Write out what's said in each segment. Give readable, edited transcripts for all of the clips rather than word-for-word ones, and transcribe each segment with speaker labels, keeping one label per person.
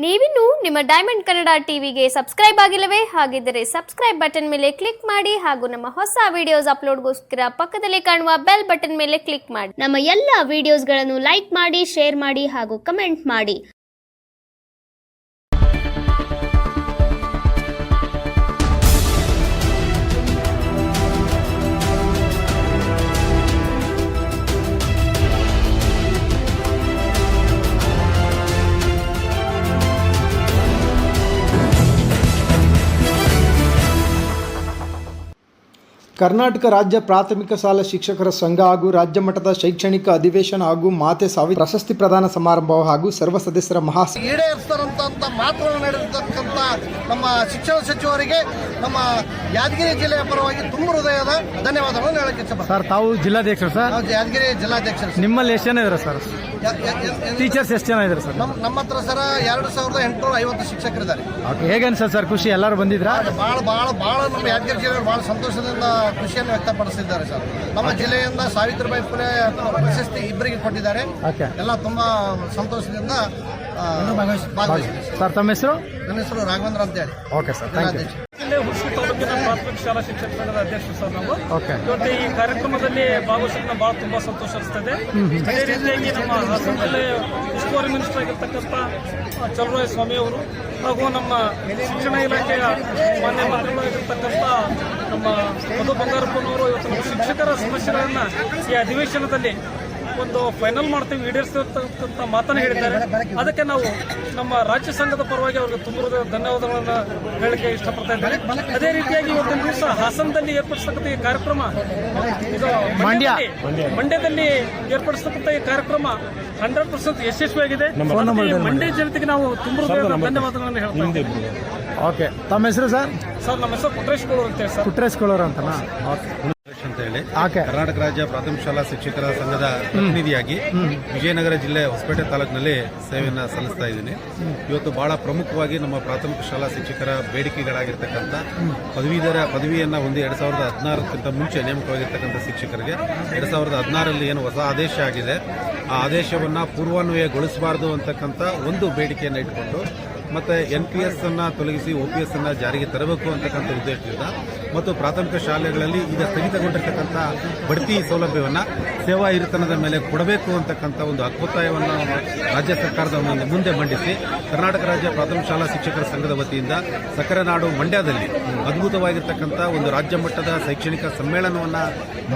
Speaker 1: ನೀವಿನ್ನು ನಿಮ್ಮ ಡೈಮಂಡ್ ಕನ್ನಡ ಟಿವಿಗೆ ಸಬ್ಸ್ಕ್ರೈಬ್ ಆಗಿಲ್ಲವೇ? ಹಾಗಿದ್ದರೆ ಸಬ್ಸ್ಕ್ರೈಬ್ ಬಟನ್ ಮೇಲೆ ಕ್ಲಿಕ್ ಮಾಡಿ ಹಾಗೂ ನಮ್ಮ ಹೊಸ ವಿಡಿಯೋಸ್ ಅಪ್ಲೋಡ್ಗೋಸ್ಕರ ಪಕ್ಕದಲ್ಲಿ ಕಾಣುವ ಬೆಲ್ ಬಟನ್ ಮೇಲೆ ಕ್ಲಿಕ್ ಮಾಡಿ. ನಮ್ಮ ಎಲ್ಲ ವಿಡಿಯೋಸ್ಗಳನ್ನು ಲೈಕ್ ಮಾಡಿ, ಶೇರ್ ಮಾಡಿ ಹಾಗೂ ಕಮೆಂಟ್ ಮಾಡಿ.
Speaker 2: ಕರ್ನಾಟಕ ರಾಜ್ಯ ಪ್ರಾಥಮಿಕ ಶಾಲಾ ಶಿಕ್ಷಕರ ಸಂಘ ಹಾಗೂ ರಾಜ್ಯ ಮಟ್ಟದ ಶೈಕ್ಷಣಿಕ ಅಧಿವೇಶನ ಹಾಗೂ ಮಾತೆ ಸಾವಿರ ಪ್ರಶಸ್ತಿ ಪ್ರದಾನ ಸಮಾರಂಭ ಹಾಗೂ ಸರ್ವ ಸದಸ್ಯರ
Speaker 3: ಈಡೇರಿಸ್ತಾರಂತ ಮಾತುಗಳು ನಡೆದಿರ್ತಕ್ಕಂಥ ನಮ್ಮ ಶಿಕ್ಷಣ ಸಚಿವರಿಗೆ ನಮ್ಮ ಯಾದಗಿರಿ ಜಿಲ್ಲೆಯ ಪರವಾಗಿ ತುಂಬ ಹೃದಯದ ಧನ್ಯವಾದಗಳನ್ನು ಹೇಳಕ್ಕೆ ಇಷ್ಟಪಡ್ತೀನಿ.
Speaker 4: ಸರ್, ತಾವು ಜಿಲ್ಲಾಧ್ಯಕ್ಷರು ಸರ್?
Speaker 3: ನಾವು ಯಾದಗಿರಿ ಜಿಲ್ಲಾಧ್ಯಕ್ಷರು.
Speaker 4: ನಿಮ್ಮಲ್ಲಿ ಎಷ್ಟು ಜನ ಇದ್ದಾರೆ ಸರ್? ಟೀಚರ್ಸ್ ಎಷ್ಟು ಜನ ಇದ್ದಾರೆ ಸರ್?
Speaker 3: ನಮ್ಮ ಹತ್ರ ಸರ್ 2850 ಶಿಕ್ಷಕರಿದ್ದಾರೆ.
Speaker 4: ಹೇಗೆ ಅನ್ಸಲ್ ಸರ್? ಖುಷಿ ಎಲ್ಲರೂ ಬಂದಿದ್ರಾ?
Speaker 3: ಬಹಳ ನಮ್ಮ ಯಾದಗಿರಿ ಜಿಲ್ಲೆ ಬಹಳ ಸಂತೋಷದಿಂದ ಖುಷಿಯನ್ನು ವ್ಯಕ್ತಪಡಿಸಿದ್ದಾರೆ ಸರ್. ನಮ್ಮ ಜಿಲ್ಲೆಯಿಂದ ಸಾವಿತ್ರಿಬಾಯಿ ಫುಲೆ ಪ್ರಶಸ್ತಿ ಇಬ್ಬರಿಗೆ ಕೊಟ್ಟಿದ್ದಾರೆ. ಎಲ್ಲ ತುಂಬಾ ಸಂತೋಷದಿಂದ ಭಾಗವಹಿಸಿದ್ದಾರೆ
Speaker 4: ಸರ್. ತಮ್ಮ ಹೆಸರು?
Speaker 3: ನನ್ನ ಹೆಸರು ರಾಘವೇಂದ್ರ ಅಂತ ಹೇಳಿ.
Speaker 4: ಓಕೆ ಸರ್,
Speaker 5: ಜಿಲ್ಲೆ ಹುಣಸೂರು ತಾಲೂಕಿನ ಪ್ರಾಥಮಿಕ ಶಾಲಾ ಶಿಕ್ಷಕ ಸಂಘದ ಅಧ್ಯಕ್ಷರು ಸರ್ ನಾವು.
Speaker 4: ಓಕೆ.
Speaker 5: ಇವತ್ತು ಈ ಕಾರ್ಯಕ್ರಮದಲ್ಲಿ ಭಾಗವಹಿಸಿದ ಬಹಳ ತುಂಬಾ ಸಂತೋಷ ಅನಿಸ್ತದೆ. ಅದೇ ರೀತಿಯಾಗಿ ನಮ್ಮ ಹಾಸನ ಜಿಲ್ಲೆ ಉಸ್ತುವಾರಿ ಮಿನಿಸ್ಟರ್ ಆಗಿರ್ತಕ್ಕಂಥ ಚಲುವರಾಯ ಸ್ವಾಮಿ ಅವರು ಹಾಗೂ ನಮ್ಮ ಶಿಕ್ಷಣ ಇಲಾಖೆಯ ಮಾನ್ಯ ಮಂತ್ರಿಗಳಾಗಿರ್ತಕ್ಕಂಥ ನಮ್ಮ ಮಧು ಬಂಗಾರಪ್ಪನವರು ಇವತ್ತು ನಮ್ಮ ಶಿಕ್ಷಕರ ಸಮಸ್ಯೆಗಳನ್ನ ಈ ಅಧಿವೇಶನದಲ್ಲಿ ಒಂದು ಫೈನಲ್ ಮಾಡ್ತೀವಿ, ಈಡೇರಿಸಿರ್ತಕ್ಕಂಥ ಮಾತನ್ನು ಹೇಳಿದ್ದಾರೆ. ಅದಕ್ಕೆ ನಾವು ನಮ್ಮ ರಾಜ್ಯ ಸಂಘದ ಪರವಾಗಿ ಅವರಿಗೆ ತುಂಬ ಧನ್ಯವಾದಗಳನ್ನು ಹೇಳಕ್ಕೆ ಇಷ್ಟಪಡ್ತಾ ಇದ್ದಾರೆ. ಅದೇ ರೀತಿಯಾಗಿ ಇವತ್ತಿನ ದಿವಸ ಹಾಸನದಲ್ಲಿ ಏರ್ಪಡಿಸತಕ್ಕಂಥ ಈ ಕಾರ್ಯಕ್ರಮ, ಇದು ಮಂಡ್ಯದಲ್ಲಿ ಏರ್ಪಡಿಸತಕ್ಕಂಥ ಈ ಕಾರ್ಯಕ್ರಮ 100% ಯಶಸ್ವಿಯಾಗಿದೆ. ಮಂಡ್ಯ ಜನತೆಗೆ ನಾವು ತುಂಬ ಧನ್ಯವಾದಗಳನ್ನು ಹೇಳ್ತಾ ಇದ್ದೀವಿ.
Speaker 4: ಓಕೆ. ತಮ್ಮ ಹೆಸರು ಸರ್?
Speaker 5: ಸರ್, ನಮ್ಮ ಹೆಸರು ಪುಟ್ರೇಶ್ ಕೋಳೂರು ಅಂತ ಸರ್.
Speaker 4: ಪುಟ್ರೇಶ್ ಕೋಳೂರು ಅಂತನಾ?
Speaker 6: ಅಂತ ಹೇಳಿ ಕರ್ನಾಟಕ ರಾಜ್ಯ ಪ್ರಾಥಮಿಕ ಶಾಲಾ ಶಿಕ್ಷಕರ ಸಂಘದ ಪ್ರತಿನಿಧಿಯಾಗಿ ವಿಜಯನಗರ ಜಿಲ್ಲೆ ಹೊಸಪೇಟೆ ತಾಲೂಕಿನಲ್ಲಿ ಸೇವೆಯನ್ನು ಸಲ್ಲಿಸ್ತಾ ಇದ್ದೀನಿ. ಇವತ್ತು ಬಹಳ ಪ್ರಮುಖವಾಗಿ ನಮ್ಮ ಪ್ರಾಥಮಿಕ ಶಾಲಾ ಶಿಕ್ಷಕರ ಬೇಡಿಕೆಗಳಾಗಿರ್ತಕ್ಕಂಥ ಪದವಿಯನ್ನು ಹೊಂದಿ 2016ಕ್ಕಿಂತ ಮುಂಚೆ ನೇಮಕವಾಗಿರ್ತಕ್ಕಂಥ ಶಿಕ್ಷಕರಿಗೆ 2016ರಲ್ಲಿ ಏನು ಹೊಸ ಆದೇಶ ಆಗಿದೆ, ಆ ಆದೇಶವನ್ನು ಪೂರ್ವಾನ್ವಯಗೊಳಿಸಬಾರದು ಅಂತಕ್ಕಂಥ ಒಂದು ಬೇಡಿಕೆಯನ್ನು ಇಟ್ಟುಕೊಂಡು ಮತ್ತು NPS ಅನ್ನು ತೊಲಗಿಸಿ OPS ಅನ್ನು ಜಾರಿಗೆ ತರಬೇಕು ಅಂತಕ್ಕಂಥ ಉದ್ದೇಶದಿಂದ ಮತ್ತು ಪ್ರಾಥಮಿಕ ಶಾಲೆಗಳಲ್ಲಿ ಈಗ ಸ್ಥಗಿತಗೊಂಡಿರ್ತಕ್ಕಂಥ ಬಡ್ತಿ ಸೌಲಭ್ಯವನ್ನು ಸೇವಾ ಹಿರಿತನದ ಮೇಲೆ ಕೊಡಬೇಕು ಅಂತಕ್ಕಂಥ ಒಂದು ಹಕ್ಕೊತ್ತಾಯವನ್ನು ರಾಜ್ಯ ಸರ್ಕಾರದ ಮುಂದೆ ಮಂಡಿಸಿ ಕರ್ನಾಟಕ ರಾಜ್ಯ ಪ್ರಾಥಮಿಕ ಶಾಲಾ ಶಿಕ್ಷಕರ ಸಂಘದ ವತಿಯಿಂದ ಸಕ್ಕರೆ ನಾಡು ಮಂಡ್ಯದಲ್ಲಿ ಅದ್ಭುತವಾಗಿರ್ತಕ್ಕಂಥ ಒಂದು ರಾಜ್ಯ ಮಟ್ಟದ ಶೈಕ್ಷಣಿಕ ಸಮ್ಮೇಳನವನ್ನು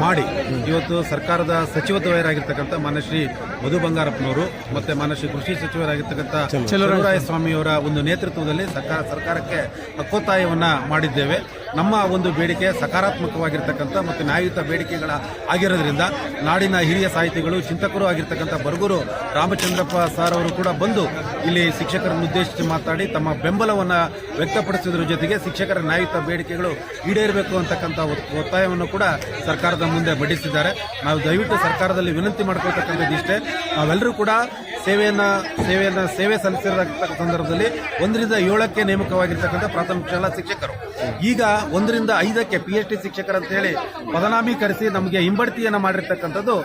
Speaker 6: ಮಾಡಿ ಇವತ್ತು ಸರ್ಕಾರದ ಸಚಿವರಾಗಿರ್ತಕ್ಕಂಥ ಮಾನ್ಯ ಶ್ರೀ ಮಧು ಬಂಗಾರಪ್ಪನವರು ಮತ್ತು ಮಾನ್ಯ ಶ್ರೀ ಕೃಷಿ ಸಚಿವರಾಗಿರ್ತಕ್ಕಂಥ ಚಲುವರಾಯ ಸ್ವಾಮಿಯವರ ಒಂದು ನೇತೃತ್ವದಲ್ಲಿ ಸರ್ಕಾರಕ್ಕೆ ಹಕ್ಕೊತ್ತಾಯವನ್ನ ಮಾಡಿದ್ದೇವೆ. ನಮ್ಮ ಒಂದು ಬೇಡಿಕೆ ಸಕಾರಾತ್ಮಕವಾಗಿರ್ತಕ್ಕಂಥ ಮತ್ತು ನ್ಯಾಯಯುತ ಬೇಡಿಕೆಗಳ ಆಗಿರೋದ್ರಿಂದ ನಾಡಿನ ಹಿರಿಯ ಸಾಹಿತಿಗಳು, ಚಿಂತಕರು ಆಗಿರ್ತಕ್ಕಂಥ ಬರಗೂರು ರಾಮಚಂದ್ರಪ್ಪ ಸರ್ ಅವರು ಕೂಡ ಬಂದು ಇಲ್ಲಿ ಶಿಕ್ಷಕರನ್ನು ಉದ್ದೇಶಿಸಿ ಮಾತಾಡಿ ತಮ್ಮ ಬೆಂಬಲವನ್ನು ವ್ಯಕ್ತಪಡಿಸುವುದರ ಜೊತೆಗೆ ಶಿಕ್ಷಕರ ನ್ಯಾಯಯುತ ಬೇಡಿಕೆಗಳು ಈಡೇರಬೇಕು ಅಂತಕ್ಕಂಥ ಒತ್ತಾಯವನ್ನು ಕೂಡ ಸರ್ಕಾರದ ಮುಂದೆ ಮಂಡಿಸಿದ್ದಾರೆ. ನಾವು ದಯವಿಟ್ಟು ಸರ್ಕಾರದಲ್ಲಿ ವಿನಂತಿ ಮಾಡಿಕೊಳ್ತಕ್ಕಂಥದ್ದು ಇಷ್ಟೇ, ನಾವೆಲ್ಲರೂ ಕೂಡ ಸೇವೆ ಸಲ್ಲಿಸಿರತಕ್ಕ ಸಂದರ್ಭದಲ್ಲಿ 1ರಿಂದ 7ಕ್ಕೆ ನೇಮಕವಾಗಿರ್ತಕ್ಕಂಥ ಪ್ರಾಥಮಿಕ ಶಾಲಾ ಶಿಕ್ಷಕರು ಈಗ 1ರಿಂದ 5ಕ್ಕೆ PhD ಶಿಕ್ಷಕರು ಅಂತ ಹೇಳಿ ಪದನಾಮೀಕರಿಸಿ ನಮಗೆ ಹಿಂಬಡ್ತಿಯನ್ನು ಮಾಡಿರ್ತಕ್ಕಂಥದ್ದು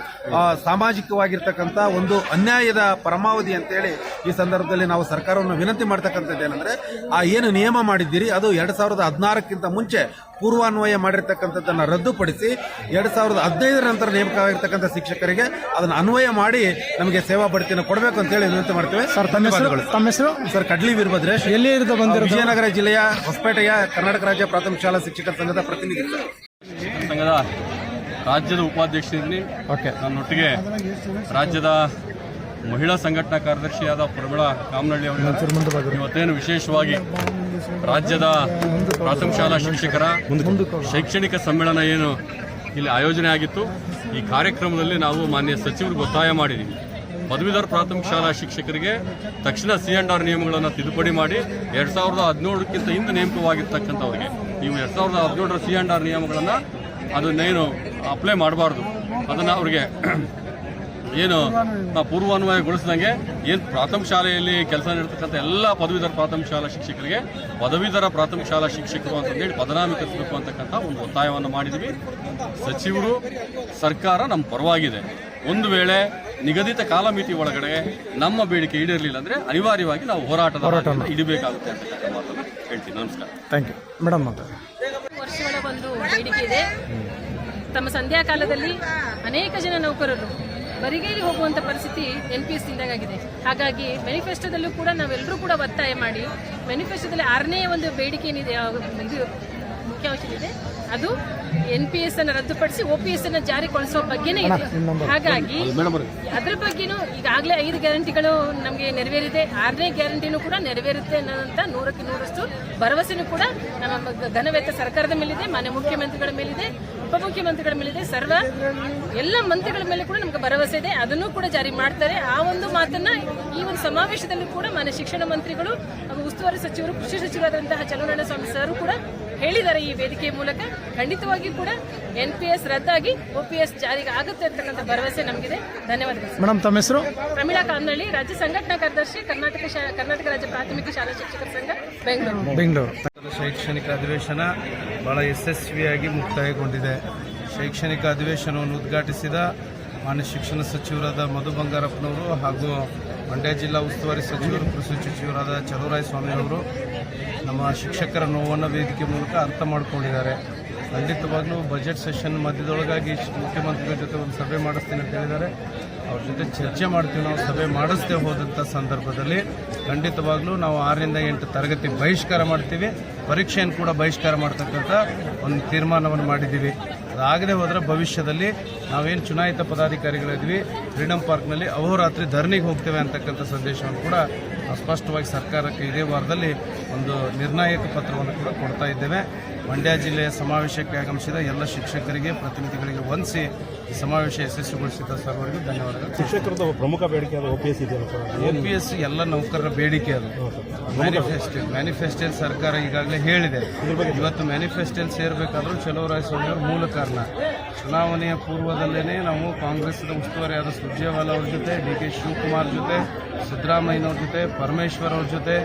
Speaker 6: ಸಾಮಾಜಿಕವಾಗಿರ್ತಕ್ಕಂಥ ಒಂದು ಅನ್ಯಾಯದ ಪರಮಾವಧಿ ಅಂತೇಳಿ ಈ ಸಂದರ್ಭದಲ್ಲಿ ನಾವು ಸರ್ಕಾರವನ್ನು ವಿನಂತಿ ಮಾಡ್ತಕ್ಕಂಥದ್ದು ಏನಂದ್ರೆ, ಆ ಏನು ನಿಯಮ ಮಾಡಿದ್ದೀರಿ ಅದು 2016ಕ್ಕಿಂತ ಮುಂಚೆ ಪೂರ್ವಾನ್ವಯ ಮಾಡಿರ್ತಕ್ಕಂಥದ್ದನ್ನು ರದ್ದುಪಡಿಸಿ 2015 ನಂತರ ನೇಮಕವಾಗಿರ್ತಕ್ಕಂಥ ಶಿಕ್ಷಕರಿಗೆ ಅದನ್ನು ಅನ್ವಯ ಮಾಡಿ ನಮಗೆ ಸೇವಾ ಬಡ್ತಿಯನ್ನು ಕೊಡಬೇಕು ಅಂತ ಹೇಳಿ ವಿನಂತಿ ಮಾಡ್ತೇವೆ.
Speaker 4: ಸರ್, ತಮ್ಮ ಹೆಸರು?
Speaker 6: ಸರ್, ಕಡ್ಲಿ ವೀರಭದ್ರೇಶ್.
Speaker 4: ಎಲ್ಲಿ ಬಂದಿರೋ?
Speaker 6: ವಿಜಯನಗರ ಜಿಲ್ಲೆಯ ಹೊಸಪೇಟೆಯ ಕರ್ನಾಟಕ ರಾಜ್ಯ ಪ್ರಾಥಮಿಕ ಶಾಲಾ ಶಿಕ್ಷಕರ ಸಂಘದ ಪ್ರತಿನಿಧಿ.
Speaker 7: ಸಂಘದ ರಾಜ್ಯದ ಉಪಾಧ್ಯಕ್ಷರಿದ್ದೀನಿ. ನನ್ನೊಟ್ಟಿಗೆ ರಾಜ್ಯದ ಮಹಿಳಾ ಸಂಘಟನಾ ಕಾರ್ಯದರ್ಶಿಯಾದ ಪ್ರಮೀಳಾ ಕಾಮನಹಳ್ಳಿ ಅವರು ಇವತ್ತೇನು ವಿಶೇಷವಾಗಿ ರಾಜ್ಯದ ಪ್ರಾಥಮಿಕ ಶಾಲಾ ಶಿಕ್ಷಕರ ಶೈಕ್ಷಣಿಕ ಸಮ್ಮೇಳನ ಏನು ಇಲ್ಲಿ ಆಯೋಜನೆ ಆಗಿತ್ತು, ಈ ಕಾರ್ಯಕ್ರಮದಲ್ಲಿ ನಾವು ಮಾನ್ಯ ಸಚಿವರಿಗೆ ಒತ್ತಾಯ ಮಾಡಿದ್ದೀವಿ. ಪದವೀಧರ ಪ್ರಾಥಮಿಕ ಶಾಲಾ ಶಿಕ್ಷಕರಿಗೆ ತಕ್ಷಣ C&R ನಿಯಮಗಳನ್ನು ತಿದ್ದುಪಡಿ ಮಾಡಿ 2017ಕ್ಕಿಂತ ಹಿಂದೆ ನೇಮಕವಾಗಿರ್ತಕ್ಕಂಥವ್ರಿಗೆ ನೀವು 2017ರ C&R ನಿಯಮಗಳನ್ನು ಅದನ್ನೇನು ಅಪ್ಲೈ ಮಾಡಬಾರ್ದು, ಅದನ್ನು ಅವ್ರಿಗೆ ಏನು ಪೂರ್ವಾನ್ವಯಗೊಳಿಸಿದಂಗೆ ಏನು ಪ್ರಾಥಮಿಕ ಶಾಲೆಯಲ್ಲಿ ಕೆಲಸ ನೀಡತಕ್ಕಂಥ ಎಲ್ಲ ಪದವೀಧರ ಪ್ರಾಥಮಿಕ ಶಾಲಾ ಶಿಕ್ಷಕರಿಗೆ ಪದವೀಧರ ಪ್ರಾಥಮಿಕ ಶಾಲಾ ಶಿಕ್ಷಕರು ಅಂತಂದೇಳಿ ಪದನಾಮೀಕರಿಸಬೇಕು ಅಂತಕ್ಕಂಥ ಒಂದು ಒತ್ತಾಯವನ್ನು ಮಾಡಿದ್ದೀವಿ. ಸಚಿವರು, ಸರ್ಕಾರ ನಮ್ಮ ಪರವಾಗಿದೆ. ಒಂದು ವೇಳೆ ನಿಗದಿತ ಕಾಲಮಿತಿ ಒಳಗಡೆ ನಮ್ಮ ಬೇಡಿಕೆ ಈಡೇರಲಿಲ್ಲ ಅಂದ್ರೆ ಅನಿವಾರ್ಯವಾಗಿ ನಾವು ಹೋರಾಟದ ಹಾದಿಯನ್ನು ಹಿಡಿಬೇಕಾಗುತ್ತೆ ಅಂತ ಮಾತನ್ನು ಹೇಳ್ತೀನಿ. ನಮಸ್ಕಾರ.
Speaker 4: Thank you madam.
Speaker 8: ವರ್ಷಗಳ ಒಂದು ಬೇಡಿಕೆ ಇದೆ. ತಮ್ಮ ಸಂಧ್ಯಾ ಕಾಲದಲ್ಲಿ ಅನೇಕ ಜನ ನೌಕರರು ಬರಿಗೈಲಿ ಹೋಗುವಂತ ಪರಿಸ್ಥಿತಿ NPS ಇಂದಾಗಿದೆ. ಹಾಗಾಗಿ ಮ್ಯಾನಿಫೆಸ್ಟೋದಲ್ಲೂ ಕೂಡ ನಾವೆಲ್ಲರೂ ಕೂಡ ಒತ್ತಾಯ ಮಾಡಿ ಮ್ಯಾನಿಫೆಸ್ಟೋದಲ್ಲಿ 6ನೇ ಒಂದು ಬೇಡಿಕೆ ಏನಿದೆ, ಇದು ಮುಖ್ಯಾಂಶ ಇದೆ, ಅದು NPS ಅನ್ನು ರದ್ದುಪಡಿಸಿ OPS ಅನ್ನು ಜಾರಿಗೊಳಿಸುವ ಬಗ್ಗೆನೇ ಇದೆ. ಹಾಗಾಗಿ ಅದ್ರ ಬಗ್ಗೆನೂ ಈಗಾಗಲೇ 5 ಗ್ಯಾರಂಟಿಗಳು ನಮಗೆ ನೆರವೇರಿದೆ, 6ನೇ ಗ್ಯಾರಂಟಿನೂ ಕೂಡ ನೆರವೇರುತ್ತೆ ಅನ್ನೋಂಥ 100ಕ್ಕೆ 100ರಷ್ಟು ಭರವಸೆನೂ ಕೂಡ ನಮ್ಮ ಘನವೆತ್ತ ಸರ್ಕಾರದ ಮೇಲಿದೆ, ಮಾನ್ಯ ಮುಖ್ಯಮಂತ್ರಿಗಳ ಮೇಲಿದೆ, ಉಪಮುಖ್ಯಮಂತ್ರಿಗಳ ಮೇಲಿದೆ, ಎಲ್ಲ ಮಂತ್ರಿಗಳ ಮೇಲೆ ಕೂಡ ನಮಗೆ ಭರವಸೆ ಇದೆ. ಅದನ್ನು ಕೂಡ ಜಾರಿ ಮಾಡ್ತಾರೆ. ಆ ಒಂದು ಮಾತನ್ನ ಈ ಒಂದು ಸಮಾವೇಶದಲ್ಲಿ ಕೂಡ ಮಾನ್ಯ ಶಿಕ್ಷಣ ಮಂತ್ರಿಗಳು ಹಾಗೂ ಉಸ್ತುವಾರಿ ಸಚಿವರು, ಕೃಷಿ ಸಚಿವರಾದಂತಹ ಚಲುವರಾಯಸ್ವಾಮಿ ಸರ್ ಕೂಡ ಹೇಳಿದ್ದಾರೆ ಈ ವೇದಿಕೆಯ ಮೂಲಕ. ಖಂಡಿತವಾಗಿಯೂ ಕೂಡ NPS ರದ್ದಾಗಿ OPS ಜಾರಿಗೆ ಆಗುತ್ತೆ ಅಂತಕ್ಕಂಥ ಭರವಸೆ ನಮಗಿದೆ. ಧನ್ಯವಾದಗಳು.
Speaker 4: ಮೇಡಮ್, ತಮ್ಮ ಹೆಸರು?
Speaker 8: ಪ್ರಮೀಳಾ ಕಾಮನಹಳ್ಳಿ, ರಾಜ್ಯ ಸಂಘಟನಾ ಕಾರ್ಯದರ್ಶಿ, ಕರ್ನಾಟಕ ರಾಜ್ಯ ಪ್ರಾಥಮಿಕ ಶಾಲಾ ಶಿಕ್ಷಕರ ಸಂಘ, ಬೆಂಗಳೂರು.
Speaker 9: ಶೈಕ್ಷಣಿಕ ಅಧಿವೇಶನ ಬಹಳ ಯಶಸ್ವಿಯಾಗಿ ಮುಕ್ತಾಯಗೊಂಡಿದೆ. ಶೈಕ್ಷಣಿಕ ಅಧಿವೇಶನವನ್ನು ಉದ್ಘಾಟಿಸಿದ ಮಾನ್ಯ ಶಿಕ್ಷಣ ಸಚಿವರಾದ ಮಧು ಬಂಗಾರಪ್ಪನವರು ಹಾಗೂ ಮಂಡ್ಯ ಜಿಲ್ಲಾ ಉಸ್ತುವಾರಿ ಸಚಿವರು, ಕೃಷಿ ಸಚಿವರಾದ ಚಲುವರಾಯಸ್ವಾಮಿ ಅವರು ನಮ್ಮ ಶಿಕ್ಷಕರ ನೋವನ್ನು ವೇದಿಕೆ ಮೂಲಕ ಅರ್ಥ ಮಾಡಿಕೊಂಡಿದ್ದಾರೆ. ಖಂಡಿತವಾಗ್ಲೂ ಬಜೆಟ್ ಸೆಷನ್ ಮಧ್ಯದೊಳಗಾಗಿ ಮುಖ್ಯಮಂತ್ರಿಗಳ ಜೊತೆ ಒಂದು ಸಭೆ ಮಾಡಿಸ್ತೀನಿ ಅಂತ ಹೇಳಿದ್ದಾರೆ. ಅವ್ರ ಜೊತೆ ಚರ್ಚೆ ಮಾಡ್ತೀವಿ. ನಾವು ಸಭೆ ಮಾಡಿಸದೆ ಹೋದಂಥ ಸಂದರ್ಭದಲ್ಲಿ ಖಂಡಿತವಾಗ್ಲೂ ನಾವು 6ರಿಂದ 8 ತರಗತಿ ಬಹಿಷ್ಕಾರ ಮಾಡ್ತೀವಿ, ಪರೀಕ್ಷೆಯನ್ನು ಕೂಡ ಬಹಿಷ್ಕಾರ ಮಾಡ್ತಕ್ಕಂಥ ಒಂದು ತೀರ್ಮಾನವನ್ನು ಮಾಡಿದ್ದೀವಿ. ಅದಾಗದೆ ಹೋದರೆ ಭವಿಷ್ಯದಲ್ಲಿ ನಾವೇನು ಚುನಾಯಿತ ಪದಾಧಿಕಾರಿಗಳಿದ್ವಿ ಫ್ರೀಡಮ್ ಪಾರ್ಕ್ನಲ್ಲಿ ಅಹೋರಾತ್ರಿ ಧರಣಿಗೆ ಹೋಗ್ತೇವೆ ಅಂತಕ್ಕಂಥ ಸಂದೇಶವನ್ನು ಕೂಡ ಸ್ಪಷ್ಟವಾಗಿ ಸರ್ಕಾರಕ್ಕೆ ಇದೇ ವಾರದಲ್ಲಿ ಒಂದು ನಿರ್ಣಾಯಕ ಪತ್ರವನ್ನು ಕೂಡ ಕೊಡ್ತಾ ಇದ್ದೇವೆ. ಮಂಡ್ಯ ಜಿಲ್ಲೆಯ ಸಮಾವೇಶಕ್ಕೆ ಆಗಮಿಸಿದ ಎಲ್ಲ ಶಿಕ್ಷಕರಿಗೆ, ಪ್ರತಿನಿಧಿಗಳಿಗೆ ವಂದಿಸಿ ಈ ಸಮಾವೇಶ ಯಶಸ್ವಿಗೊಳಿಸಿದ ಸರ್ವರಿಗೂ ಧನ್ಯವಾದಗಳು.
Speaker 10: ಶಿಕ್ಷಕರದ ಪ್ರಮುಖ ಬೇಡಿಕೆ ಅದು OPS ಇದೆಯಲ್ಲ ಸರ್?
Speaker 9: OPS ಎಲ್ಲ ನೌಕರರ ಬೇಡಿಕೆ. ಅದು ಮ್ಯಾನಿಫೆಸ್ಟೋಲ್ ಸರ್ಕಾರ ಈಗಾಗಲೇ ಹೇಳಿದೆ. ಇವತ್ತು ಮ್ಯಾನಿಫೆಸ್ಟೋಲ್ ಸೇರಬೇಕಾದ್ರೂ ಚಲುವರಾಯಸ್ವಾಮಿ ಅವರು ಮೂಲ ಕಾರಣ. ಚುನಾವಣೆಯ ಪೂರ್ವದಲ್ಲೇ ನಾವು ಕಾಂಗ್ರೆಸ್ನ ಉಸ್ತುವಾರಿಯಾದ ಸುರ್ಜೇವಾಲಾ ಅವ್ರ ಜೊತೆ, DK ಶಿವಕುಮಾರ್ ಜೊತೆ, ಸಿದ್ದರಾಮಯ್ಯನವ್ರ ಜೊತೆ, ಪರಮೇಶ್ವರ್ ಅವ್ರ ಜೊತೆ,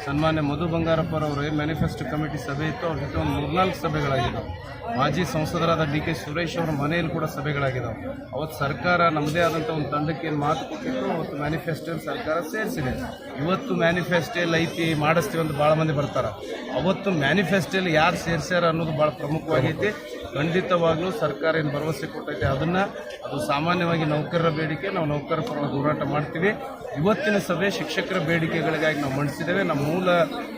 Speaker 9: ಸನ್ಮಾನ್ಯ ಮಧು ಬಂಗಾರಪ್ಪರವರೇ ಮ್ಯಾನಿಫೆಸ್ಟೋ ಕಮಿಟಿ ಸಭೆ ಇತ್ತು. ಅವ್ರ ಜೊತೆ ಒಂದು 3-4 ಸಭೆಗಳಾಗಿದ್ದಾವೆ. ಮಾಜಿ ಸಂಸದರಾದ DK ಸುರೇಶ್ ಅವರ ಮನೆಯಲ್ಲಿ ಕೂಡ ಸಭೆಗಳಾಗಿದ್ದಾವೆ. ಅವತ್ತು ಸರ್ಕಾರ ನಮ್ಮದೇ ಆದಂಥ ಒಂದು ತಂಡಕ್ಕೆ ಏನು ಮಾತು ಕೊಟ್ಟಿತ್ತು, ಅವತ್ತು ಮ್ಯಾನಿಫೆಸ್ಟೋಲ್ ಸರ್ಕಾರ ಸೇರಿಸಿದೆ. ಇವತ್ತು ಮ್ಯಾನಿಫೆಸ್ಟೋಲ್ ಐತಿ ಮಾಡಿಸ್ತೀವಿ ಅಂತ ಭಾಳ ಮಂದಿ ಬರ್ತಾರೆ. ಅವತ್ತು ಮ್ಯಾನಿಫೆಸ್ಟೋಲ್ ಯಾರು ಸೇರಿಸ್ಯಾರ ಅನ್ನೋದು ಭಾಳ ಪ್ರಮುಖವಾಗೈತಿ. ಖಂಡಿತವಾಗ್ಲೂ ಸರ್ಕಾರ ಏನು ಭರವಸೆ ಕೊಟ್ಟೈತೆ ಅದು ಸಾಮಾನ್ಯವಾಗಿ ನೌಕರರ ಬೇಡಿಕೆ. ನಾವು ನೌಕರರ ಪರವಾಗಿ ಹೋರಾಟ ಮಾಡ್ತೀವಿ. ಇವತ್ತಿನ ಸಭೆ ಶಿಕ್ಷಕರ ಬೇಡಿಕೆಗಳಿಗಾಗಿ ನಾವು ಮಂಡಿಸಿದ್ದೇವೆ. ನಮ್ಮ ಮೂಲ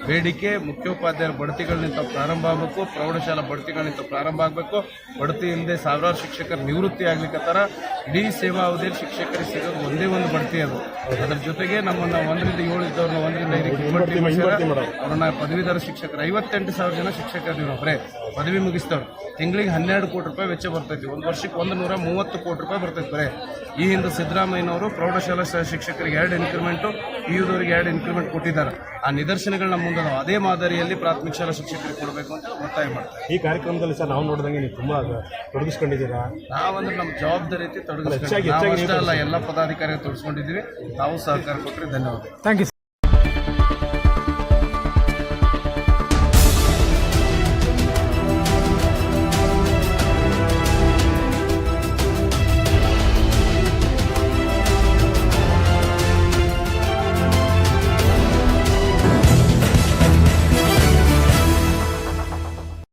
Speaker 9: ಬೇಡಿಕೆ ಮುಖ್ಯೋಪಾಧ್ಯಾಯರ ಬಡ್ತಿಗಳಿಂದ ಪ್ರಾರಂಭ ಆಗಬೇಕು, ಪ್ರೌಢಶಾಲಾ ಬಡ್ತಿಗಳಿಂದ ಪ್ರಾರಂಭ ಆಗಬೇಕು. ಬಡ್ತಿ ಇಲ್ಲದೆ ಸಾವಿರಾರು ಶಿಕ್ಷಕರು ನಿವೃತ್ತಿ ಆಗ್ಲಿಕ್ಕತ್ತಾರ. ಇಡೀ ಸೇವಾ ಅವಧಿಯಲ್ಲಿ ಶಿಕ್ಷಕರಿಗೆ ಸಿಗೋದು ಒಂದೇ ಒಂದು ಬಡ್ತಿ. ಅದರ ಜೊತೆಗೆ ನಮ್ಮನ್ನು 1ರಿಂದ 7 ಇದ್ದವ್ರನ್ನ 1ರಿಂದ 5 ಅವ್ರನ್ನ ಪದವೀಧರ ಶಿಕ್ಷಕರು 58,000 ಜನ ಶಿಕ್ಷಕರು ಒಬ್ಬರೇ ಪದವಿ ಮುಗಿಸ್ತವ್ರು. ತಿಂಗಳಿಗೆ 12 ಕೋಟಿ ರೂಪಾಯಿ ವೆಚ್ಚ ಬರ್ತೈತಿ. ಒಂದು ವರ್ಷಕ್ಕೆ 130 ಕೋಟಿ ರೂಪಾಯಿ ಬರ್ತೈತಿ ಬರೇ. ಈ ಹಿಂದೆ ಸಿದ್ದರಾಮಯ್ಯನವರು ಪ್ರೌಢಶಾಲಾ ಶಿಕ್ಷಕರಿಗೆ 2 ಇನ್ಕ್ರಿಮೆಂಟು, PUದವರಿಗೆ 2 ಇನ್ಕ್ರಿಮೆಂಟ್ ಕೊಟ್ಟಿದ್ದಾರೆ. ಆ ನಿದರ್ಶನಗಳನ್ನ ಮುಂದೆ ಅದೇ ಮಾದರಿಯಲ್ಲಿ ಪ್ರಾಥಮಿಕ ಶಾಲಾ ಶಿಕ್ಷಕರಿಗೆ ಕೊಡಬೇಕು ಅಂತ ಒತ್ತಾಯ ಮಾಡ್ತಾರೆ.
Speaker 10: ಈ ಕಾರ್ಯಕ್ರಮದಲ್ಲಿ ಸರ್ ನಾವು ನೋಡಿದಂಗೆ ನೀವು ತುಂಬಾ ತೊಡಗಿಸ್ಕೊಂಡಿದ್ದೀರಾ?
Speaker 9: ನಾವಂದ್ರೆ ನಮ್ಮ ಜವಾಬ್ದಾರಿ ರೀತಿ ತೊಡಗಿಸ್ಕೊಂಡಿದ್ದೀವಿ. ಎಲ್ಲ ಪದಾಧಿಕಾರಿಗಳು ತೊಡಗಿಸ್ಕೊಂಡಿದ್ದೀವಿ. ತಾವು ಸಹಕಾರ ಕೊಟ್ಟರೆ ಧನ್ಯವಾದ.
Speaker 4: Thank you.